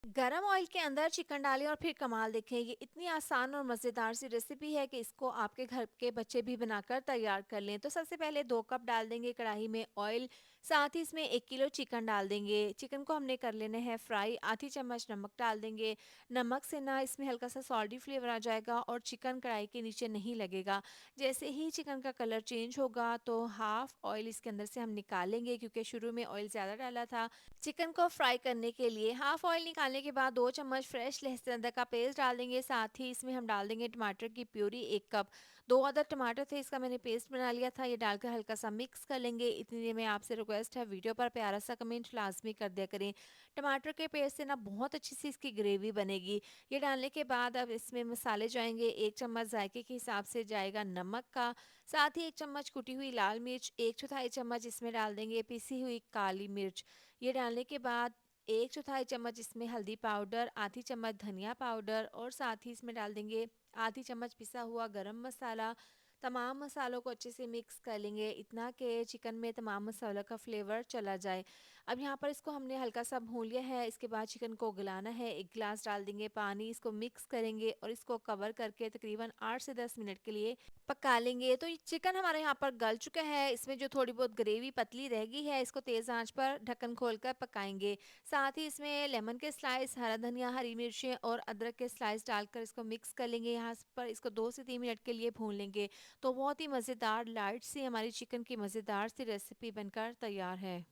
गरम ऑयल के अंदर चिकन डालें और फिर कमाल देखें। ये इतनी आसान और मज़ेदार सी रेसिपी है कि इसको आपके घर के बच्चे भी बनाकर तैयार कर लें। तो सबसे पहले 2 कप डाल देंगे कढ़ाई में ऑयल, साथ ही इसमें 1 किलो चिकन डाल देंगे। चिकन को हमने कर लेना है फ्राई। आधी चम्मच नमक डाल देंगे। नमक से ना इसमें हल्का सा सॉल्टी फ्लेवर आ जाएगा और चिकन कढ़ाई के नीचे नहीं लगेगा। जैसे ही चिकन का कलर चेंज होगा तो हाफ ऑयल इसके अंदर से हम निकालेंगे, क्योंकि शुरू में ऑयल ज़्यादा डाला था चिकन को फ्राई करने के लिए। हाफ ऑयल निकालने के बाद 2 चम्मच फ्रेश लहसुन अदरक का पेस्ट डाल देंगे। साथ ही इसमें हम डाल देंगे टमाटर की प्यूरी 1 कप। 2 अदर टमाटर थे, इसका मैंने पेस्ट बना लिया था। ये डालकर हल्का सा मिक्स कर लेंगे। इतनी देर में आपसे रिक्वेस्ट है, वीडियो पर प्यारा सा कमेंट लाज़मी कर दिया करें। टमाटर के पेस्ट से ना बहुत अच्छी सी इसकी ग्रेवी बनेगी। ये डालने के बाद अब इसमें मसाले जाएँगे। 1 चम्मच जायके के हिसाब से जाएगा नमक का, साथ ही 1 चम्मच कुटी हुई लाल मिर्च, 1/4 चम्मच इसमें डाल देंगे पिसी हुई काली मिर्च। ये डालने के बाद 1/4 चम्मच इसमें हल्दी पाउडर, आधी चम्मच धनिया पाउडर और साथ ही इसमें डाल देंगे आधी चम्मच पिसा हुआ गरम मसाला। तमाम मसालों को अच्छे से मिक्स कर लेंगे, इतना कि चिकन में तमाम मसालों का फ्लेवर चला जाए। अब यहाँ पर इसको हमने हल्का सा भून लिया है। इसके बाद चिकन को गलाना है। 1 गिलास डाल देंगे पानी, इसको मिक्स करेंगे और इसको कवर करके तकरीबन 8 से 10 मिनट के लिए पका लेंगे। तो ये चिकन हमारे यहाँ पर गल चुका है। इसमें जो थोड़ी बहुत ग्रेवी पतली रह गई है, इसको तेज़ आंच पर ढक्कन खोलकर पकाएंगे। साथ ही इसमें लेमन के स्लाइस, हरा धनिया, हरी मिर्चें और अदरक के स्लाइस डालकर इसको मिक्स कर लेंगे। यहाँ पर इसको 2 से 3 मिनट के लिए भून लेंगे। तो बहुत ही मज़ेदार लाइट सी हमारी चिकन की मज़ेदार सी रेसिपी बनकर तैयार है।